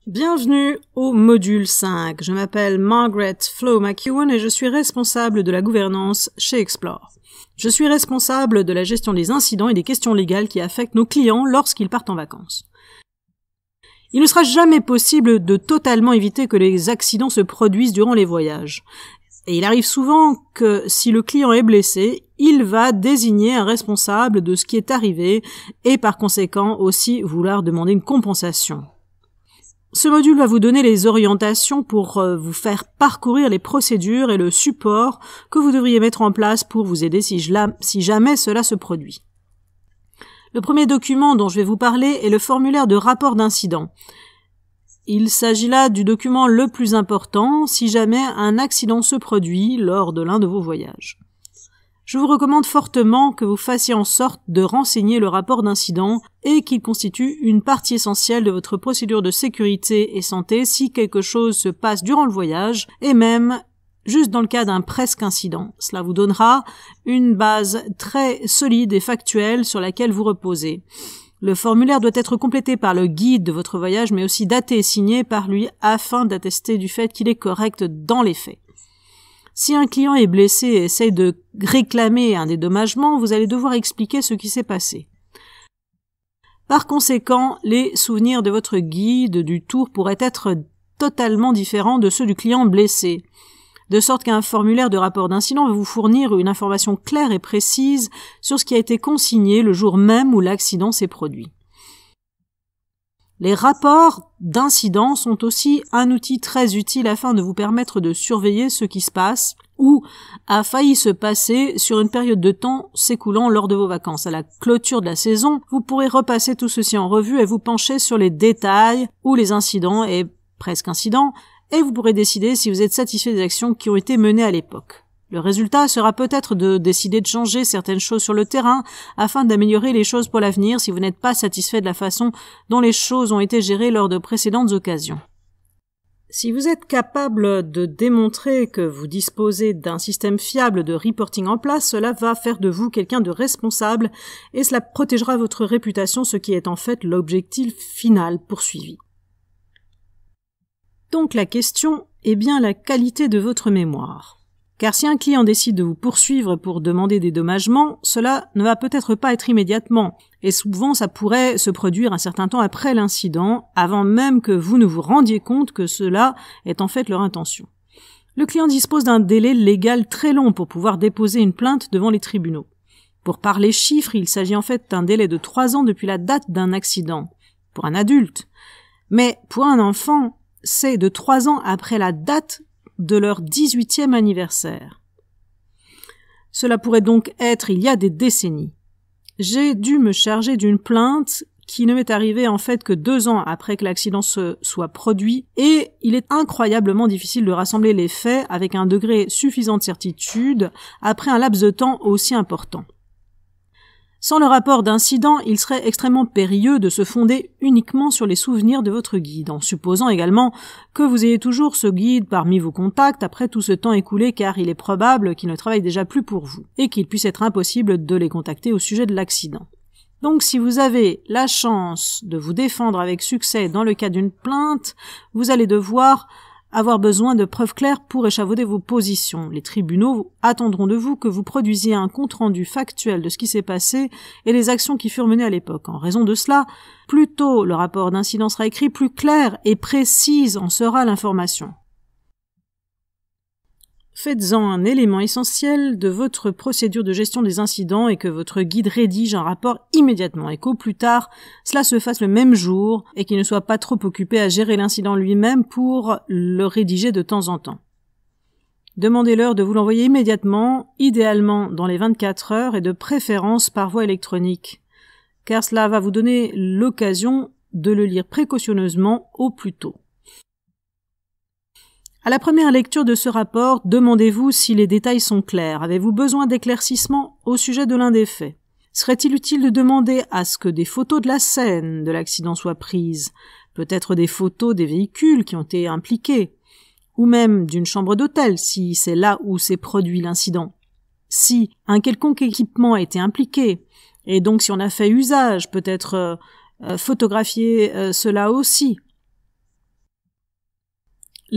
Bienvenue au module 5. Je m'appelle Margaret Flo McEwen et je suis responsable de la gouvernance chez Explore. Je suis responsable de la gestion des incidents et des questions légales qui affectent nos clients lorsqu'ils partent en vacances. Il ne sera jamais possible de totalement éviter que les accidents se produisent durant les voyages. Et il arrive souvent que si le client est blessé, il va désigner un responsable de ce qui est arrivé et par conséquent aussi vouloir demander une compensation. Ce module va vous donner les orientations pour vous faire parcourir les procédures et le support que vous devriez mettre en place pour vous aider si jamais cela se produit. Le premier document dont je vais vous parler est le formulaire de rapport d'incident. Il s'agit là du document le plus important si jamais un accident se produit lors de l'un de vos voyages. Je vous recommande fortement que vous fassiez en sorte de renseigner le rapport d'incident et qu'il constitue une partie essentielle de votre procédure de sécurité et santé si quelque chose se passe durant le voyage et même juste dans le cas d'un presque incident. Cela vous donnera une base très solide et factuelle sur laquelle vous reposez. Le formulaire doit être complété par le guide de votre voyage mais aussi daté et signé par lui afin d'attester du fait qu'il est correct dans les faits. Si un client est blessé et essaye de réclamer un dédommagement, vous allez devoir expliquer ce qui s'est passé. Par conséquent, les souvenirs de votre guide du tour pourraient être totalement différents de ceux du client blessé, de sorte qu'un formulaire de rapport d'incident va vous fournir une information claire et précise sur ce qui a été consigné le jour même où l'accident s'est produit. Les rapports d'incidents sont aussi un outil très utile afin de vous permettre de surveiller ce qui se passe ou a failli se passer sur une période de temps s'écoulant lors de vos vacances. À la clôture de la saison, vous pourrez repasser tout ceci en revue et vous pencher sur les détails ou les incidents et presque incidents et vous pourrez décider si vous êtes satisfait des actions qui ont été menées à l'époque. Le résultat sera peut-être de décider de changer certaines choses sur le terrain afin d'améliorer les choses pour l'avenir si vous n'êtes pas satisfait de la façon dont les choses ont été gérées lors de précédentes occasions. Si vous êtes capable de démontrer que vous disposez d'un système fiable de reporting en place, cela va faire de vous quelqu'un de responsable et cela protégera votre réputation, ce qui est en fait l'objectif final poursuivi. Donc la question est bien la qualité de votre mémoire. Car si un client décide de vous poursuivre pour demander des dédommagements, cela ne va peut-être pas être immédiatement, et souvent ça pourrait se produire un certain temps après l'incident, avant même que vous ne vous rendiez compte que cela est en fait leur intention. Le client dispose d'un délai légal très long pour pouvoir déposer une plainte devant les tribunaux. Pour parler chiffres, il s'agit en fait d'un délai de 3 ans depuis la date d'un accident, pour un adulte. Mais pour un enfant, c'est de 3 ans après la date de leur 18e anniversaire. Cela pourrait donc être il y a des décennies. J'ai dû me charger d'une plainte qui ne m'est arrivée en fait que 2 ans après que l'accident se soit produit et il est incroyablement difficile de rassembler les faits avec un degré suffisant de certitude après un laps de temps aussi important. Sans le rapport d'incident, il serait extrêmement périlleux de se fonder uniquement sur les souvenirs de votre guide, en supposant également que vous ayez toujours ce guide parmi vos contacts après tout ce temps écoulé car il est probable qu'il ne travaille déjà plus pour vous et qu'il puisse être impossible de les contacter au sujet de l'accident. Donc si vous avez la chance de vous défendre avec succès dans le cas d'une plainte, vous allez devoir avoir besoin de preuves claires pour échafauder vos positions. Les tribunaux attendront de vous que vous produisiez un compte-rendu factuel de ce qui s'est passé et les actions qui furent menées à l'époque. En raison de cela, plus tôt le rapport d'incident sera écrit, plus clair et précise en sera l'information. Faites-en un élément essentiel de votre procédure de gestion des incidents et que votre guide rédige un rapport immédiatement et qu'au plus tard, cela se fasse le même jour et qu'il ne soit pas trop occupé à gérer l'incident lui-même pour le rédiger de temps en temps. Demandez-leur de vous l'envoyer immédiatement, idéalement dans les 24 heures et de préférence par voie électronique, car cela va vous donner l'occasion de le lire précautionneusement au plus tôt. À la première lecture de ce rapport, demandez-vous si les détails sont clairs. Avez-vous besoin d'éclaircissements au sujet de l'un des faits? Serait-il utile de demander à ce que des photos de la scène de l'accident soient prises? Peut-être des photos des véhicules qui ont été impliqués? Ou même d'une chambre d'hôtel, si c'est là où s'est produit l'incident? Si un quelconque équipement a été impliqué, et donc si on a fait usage, peut-être photographier cela aussi.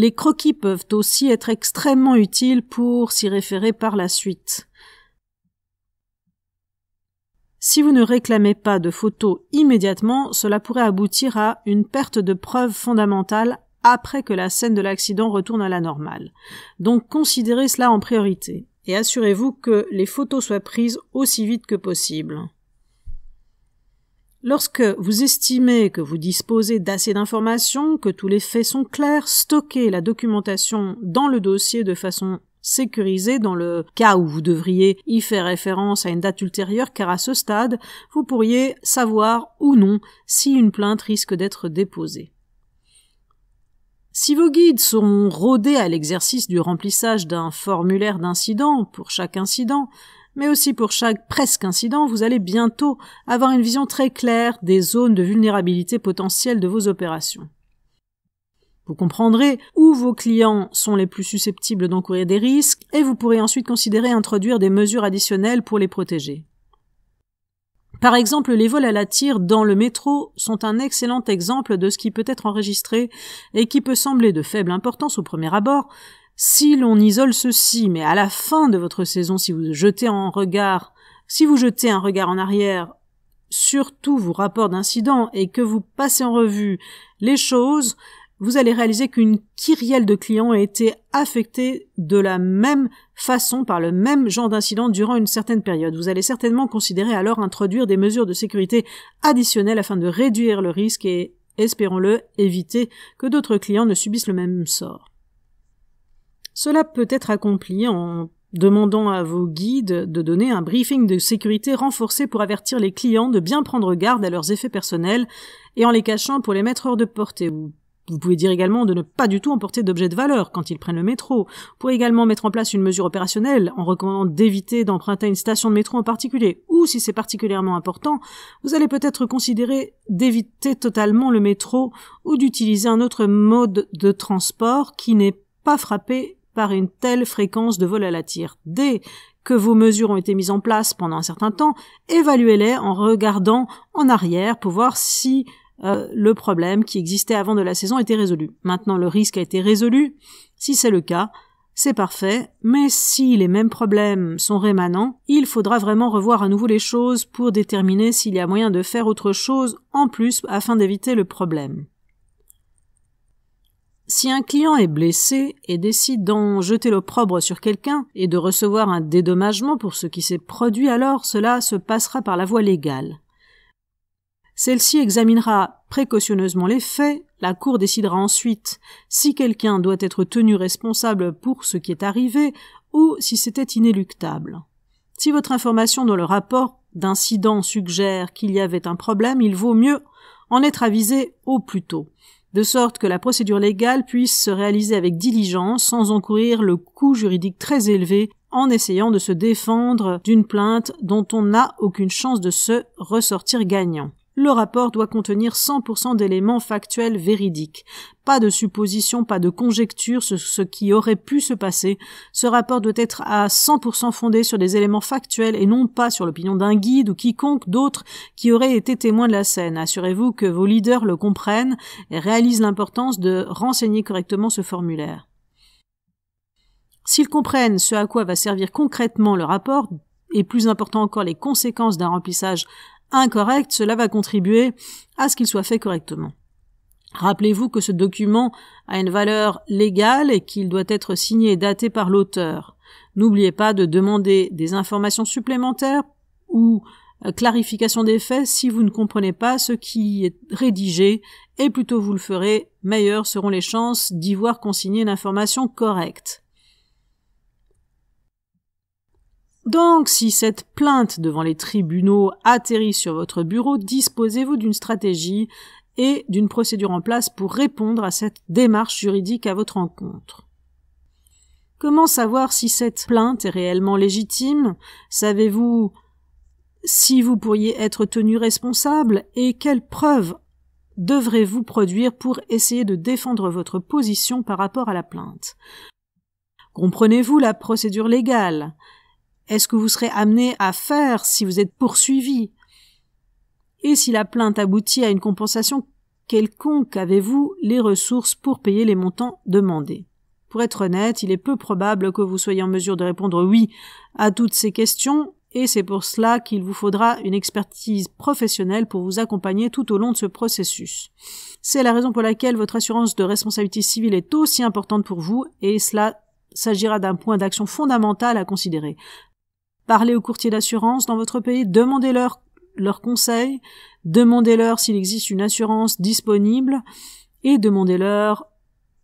Les croquis peuvent aussi être extrêmement utiles pour s'y référer par la suite. Si vous ne réclamez pas de photos immédiatement, cela pourrait aboutir à une perte de preuves fondamentales après que la scène de l'accident retourne à la normale. Donc considérez cela en priorité et assurez-vous que les photos soient prises aussi vite que possible. Lorsque vous estimez que vous disposez d'assez d'informations, que tous les faits sont clairs, stockez la documentation dans le dossier de façon sécurisée dans le cas où vous devriez y faire référence à une date ultérieure, car à ce stade, vous pourriez savoir ou non si une plainte risque d'être déposée. Si vos guides sont rodés à l'exercice du remplissage d'un formulaire d'incident pour chaque incident, mais aussi pour chaque presque incident, vous allez bientôt avoir une vision très claire des zones de vulnérabilité potentielle de vos opérations. Vous comprendrez où vos clients sont les plus susceptibles d'encourir des risques et vous pourrez ensuite considérer introduire des mesures additionnelles pour les protéger. Par exemple, les vols à la tire dans le métro sont un excellent exemple de ce qui peut être enregistré et qui peut sembler de faible importance au premier abord. Si l'on isole ceci, mais à la fin de votre saison, si vous jetez un regard en arrière sur tous vos rapports d'incidents et que vous passez en revue les choses, vous allez réaliser qu'une kyrielle de clients a été affectée de la même façon par le même genre d'incident durant une certaine période. Vous allez certainement considérer alors introduire des mesures de sécurité additionnelles afin de réduire le risque et, espérons-le, éviter que d'autres clients ne subissent le même sort. Cela peut être accompli en demandant à vos guides de donner un briefing de sécurité renforcé pour avertir les clients de bien prendre garde à leurs effets personnels et en les cachant pour les mettre hors de portée. Vous pouvez dire également de ne pas du tout emporter d'objets de valeur quand ils prennent le métro. Vous pourrez également mettre en place une mesure opérationnelle en recommandant d'éviter d'emprunter une station de métro en particulier. Ou, si c'est particulièrement important, vous allez peut-être considérer d'éviter totalement le métro ou d'utiliser un autre mode de transport qui n'est pas frappé par une telle fréquence de vol à la tire. Dès que vos mesures ont été mises en place pendant un certain temps, évaluez-les en regardant en arrière pour voir si le problème qui existait avant de la saison était résolu. Maintenant, le risque a été résolu. Si c'est le cas, c'est parfait, mais si les mêmes problèmes sont rémanents, il faudra vraiment revoir à nouveau les choses pour déterminer s'il y a moyen de faire autre chose en plus afin d'éviter le problème. Si un client est blessé et décide d'en jeter l'opprobre sur quelqu'un et de recevoir un dédommagement pour ce qui s'est produit, alors cela se passera par la voie légale. Celle-ci examinera précautionneusement les faits, la Cour décidera ensuite si quelqu'un doit être tenu responsable pour ce qui est arrivé ou si c'était inéluctable. Si votre information dans le rapport d'incident suggère qu'il y avait un problème, il vaut mieux en être avisé au plus tôt, de sorte que la procédure légale puisse se réaliser avec diligence sans encourir le coût juridique très élevé en essayant de se défendre d'une plainte dont on n'a aucune chance de se ressortir gagnant. Le rapport doit contenir 100% d'éléments factuels véridiques. Pas de suppositions, pas de conjectures sur ce qui aurait pu se passer. Ce rapport doit être à 100% fondé sur des éléments factuels et non pas sur l'opinion d'un guide ou quiconque d'autre qui aurait été témoin de la scène. Assurez-vous que vos leaders le comprennent et réalisent l'importance de renseigner correctement ce formulaire. S'ils comprennent ce à quoi va servir concrètement le rapport, et plus important encore les conséquences d'un remplissage incorrect, cela va contribuer à ce qu'il soit fait correctement. Rappelez-vous que ce document a une valeur légale et qu'il doit être signé et daté par l'auteur. N'oubliez pas de demander des informations supplémentaires ou clarification des faits si vous ne comprenez pas ce qui est rédigé, et plus tôt vous le ferez, meilleures seront les chances d'y voir consigner une information correcte. Donc, si cette plainte devant les tribunaux atterrit sur votre bureau, disposez-vous d'une stratégie et d'une procédure en place pour répondre à cette démarche juridique à votre encontre. Comment savoir si cette plainte est réellement légitime? Savez-vous si vous pourriez être tenu responsable et quelles preuves devrez-vous produire pour essayer de défendre votre position par rapport à la plainte? Comprenez-vous la procédure légale? Est-ce que vous serez amené à faire si vous êtes poursuivi? Et si la plainte aboutit à une compensation, quelconque avez-vous les ressources pour payer les montants demandés? Pour être honnête, il est peu probable que vous soyez en mesure de répondre oui à toutes ces questions, et c'est pour cela qu'il vous faudra une expertise professionnelle pour vous accompagner tout au long de ce processus. C'est la raison pour laquelle votre assurance de responsabilité civile est aussi importante pour vous, et cela s'agira d'un point d'action fondamental à considérer. Parlez aux courtiers d'assurance dans votre pays, demandez-leur leurs conseils, demandez-leur s'il existe une assurance disponible, et demandez-leur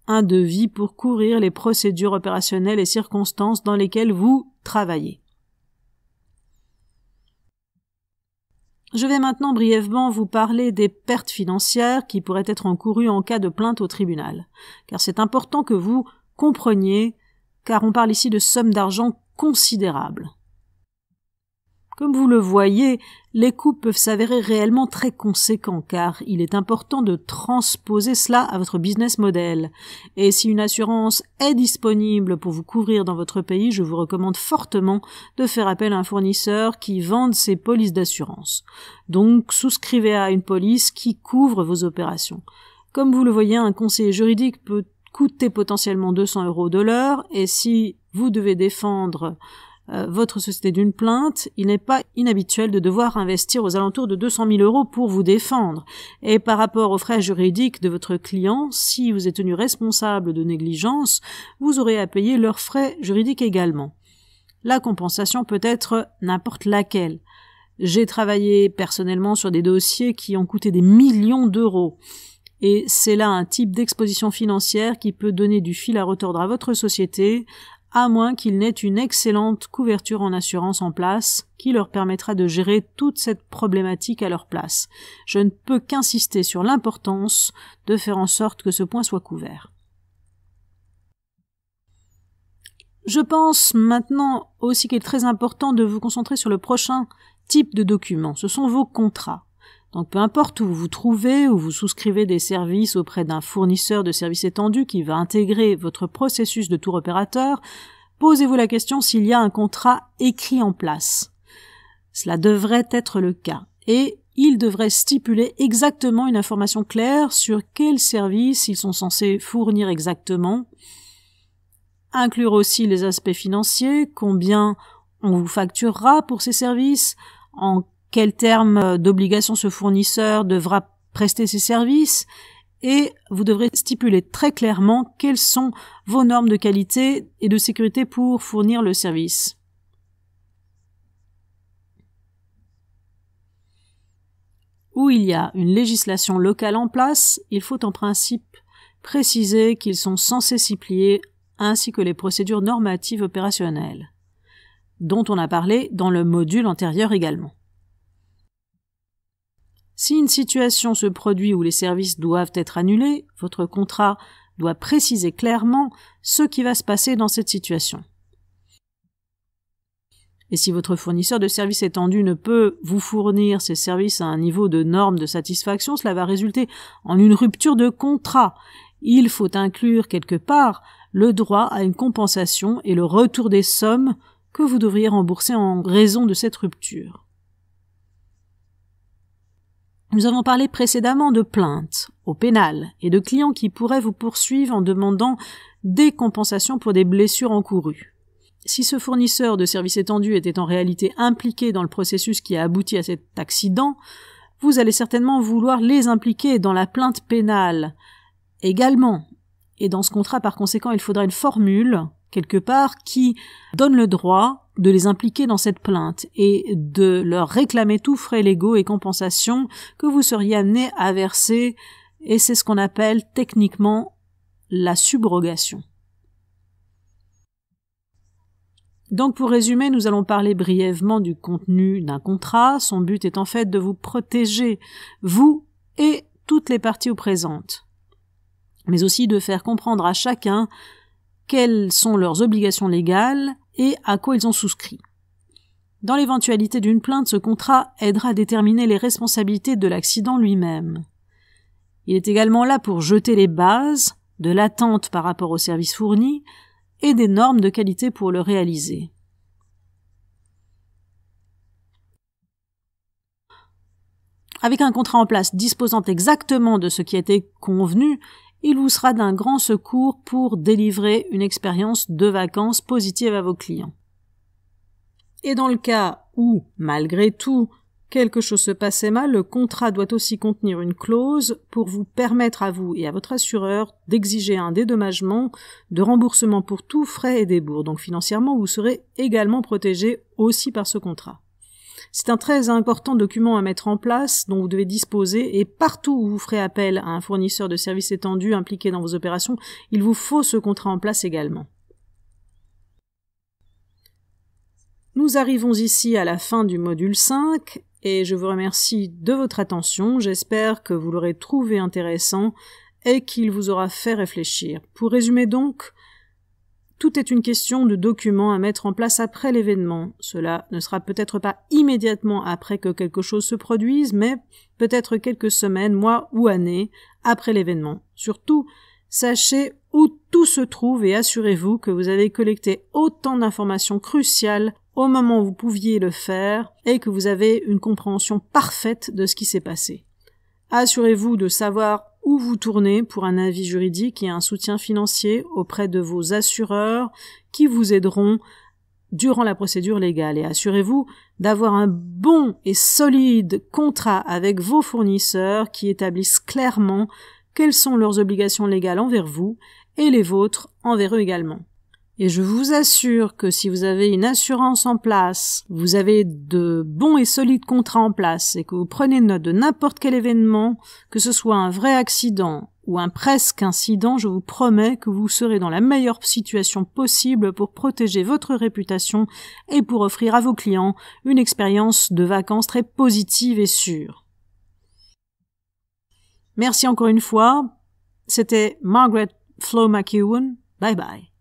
un devis pour couvrir les procédures opérationnelles et circonstances dans lesquelles vous travaillez. Je vais maintenant brièvement vous parler des pertes financières qui pourraient être encourues en cas de plainte au tribunal, car c'est important que vous compreniez, car on parle ici de sommes d'argent considérables. Comme vous le voyez, les coûts peuvent s'avérer réellement très conséquents, car il est important de transposer cela à votre business model. Et si une assurance est disponible pour vous couvrir dans votre pays, je vous recommande fortement de faire appel à un fournisseur qui vende ces polices d'assurance. Donc, souscrivez à une police qui couvre vos opérations. Comme vous le voyez, un conseiller juridique peut coûter potentiellement 200 € de l'heure, et si vous devez défendre votre société d'une plainte, il n'est pas inhabituel de devoir investir aux alentours de 200 000 € pour vous défendre. Et par rapport aux frais juridiques de votre client, si vous êtes tenu responsable de négligence, vous aurez à payer leurs frais juridiques également. La compensation peut être n'importe laquelle. J'ai travaillé personnellement sur des dossiers qui ont coûté des millions d'euros. Et c'est là un type d'exposition financière qui peut donner du fil à retordre à votre société, à moins qu'il n'ait une excellente couverture en assurance en place qui leur permettra de gérer toute cette problématique à leur place. Je ne peux qu'insister sur l'importance de faire en sorte que ce point soit couvert. Je pense maintenant aussi qu'il est très important de vous concentrer sur le prochain type de document. Ce sont vos contrats. Donc peu importe où vous vous trouvez, où vous souscrivez des services auprès d'un fournisseur de services étendus qui va intégrer votre processus de tour opérateur, posez-vous la question s'il y a un contrat écrit en place. Cela devrait être le cas. Et il devrait stipuler exactement une information claire sur quels services ils sont censés fournir exactement, inclure aussi les aspects financiers, combien on vous facturera pour ces services, en quels termes d'obligation ce fournisseur devra prester ses services, et vous devrez stipuler très clairement quelles sont vos normes de qualité et de sécurité pour fournir le service. Où il y a une législation locale en place, il faut en principe préciser qu'ils sont censés s'y plier, ainsi que les procédures normatives opérationnelles, dont on a parlé dans le module antérieur également. Si une situation se produit où les services doivent être annulés, votre contrat doit préciser clairement ce qui va se passer dans cette situation. Et si votre fournisseur de services étendu ne peut vous fournir ces services à un niveau de norme de satisfaction, cela va résulter en une rupture de contrat. Il faut inclure quelque part le droit à une compensation et le retour des sommes que vous devriez rembourser en raison de cette rupture. Nous avons parlé précédemment de plaintes au pénal et de clients qui pourraient vous poursuivre en demandant des compensations pour des blessures encourues. Si ce fournisseur de services étendus était en réalité impliqué dans le processus qui a abouti à cet accident, vous allez certainement vouloir les impliquer dans la plainte pénale également. Et dans ce contrat, par conséquent, il faudra une formule, quelque part, qui donne le droit de les impliquer dans cette plainte et de leur réclamer tous frais légaux et compensations que vous seriez amené à verser, et c'est ce qu'on appelle techniquement la subrogation. Donc pour résumer, nous allons parler brièvement du contenu d'un contrat. Son but est en fait de vous protéger, vous et toutes les parties présentes, mais aussi de faire comprendre à chacun quelles sont leurs obligations légales et à quoi ils ont souscrit. Dans l'éventualité d'une plainte, ce contrat aidera à déterminer les responsabilités de l'accident lui-même. Il est également là pour jeter les bases de l'attente par rapport aux services fournis et des normes de qualité pour le réaliser. Avec un contrat en place disposant exactement de ce qui a été convenu, il vous sera d'un grand secours pour délivrer une expérience de vacances positive à vos clients. Et dans le cas où, malgré tout, quelque chose se passait mal, le contrat doit aussi contenir une clause pour vous permettre à vous et à votre assureur d'exiger un dédommagement de remboursement pour tous frais et débours. Donc financièrement, vous serez également protégé aussi par ce contrat. C'est un très important document à mettre en place dont vous devez disposer et partout où vous ferez appel à un fournisseur de services étendus impliqué dans vos opérations, il vous faut ce contrat en place également. Nous arrivons ici à la fin du module 5 et je vous remercie de votre attention. J'espère que vous l'aurez trouvé intéressant et qu'il vous aura fait réfléchir. Pour résumer donc, tout est une question de documents à mettre en place après l'événement. Cela ne sera peut-être pas immédiatement après que quelque chose se produise, mais peut-être quelques semaines, mois ou années après l'événement. Surtout, sachez où tout se trouve et assurez-vous que vous avez collecté autant d'informations cruciales au moment où vous pouviez le faire et que vous avez une compréhension parfaite de ce qui s'est passé. Assurez-vous de savoir où vous tournez pour un avis juridique et un soutien financier auprès de vos assureurs qui vous aideront durant la procédure légale. Et assurez-vous d'avoir un bon et solide contrat avec vos fournisseurs qui établissent clairement quelles sont leurs obligations légales envers vous et les vôtres envers eux également. Et je vous assure que si vous avez une assurance en place, vous avez de bons et solides contrats en place et que vous prenez note de n'importe quel événement, que ce soit un vrai accident ou un presque incident, je vous promets que vous serez dans la meilleure situation possible pour protéger votre réputation et pour offrir à vos clients une expérience de vacances très positive et sûre. Merci encore une fois. C'était Margaret Flo McEwen. Bye bye.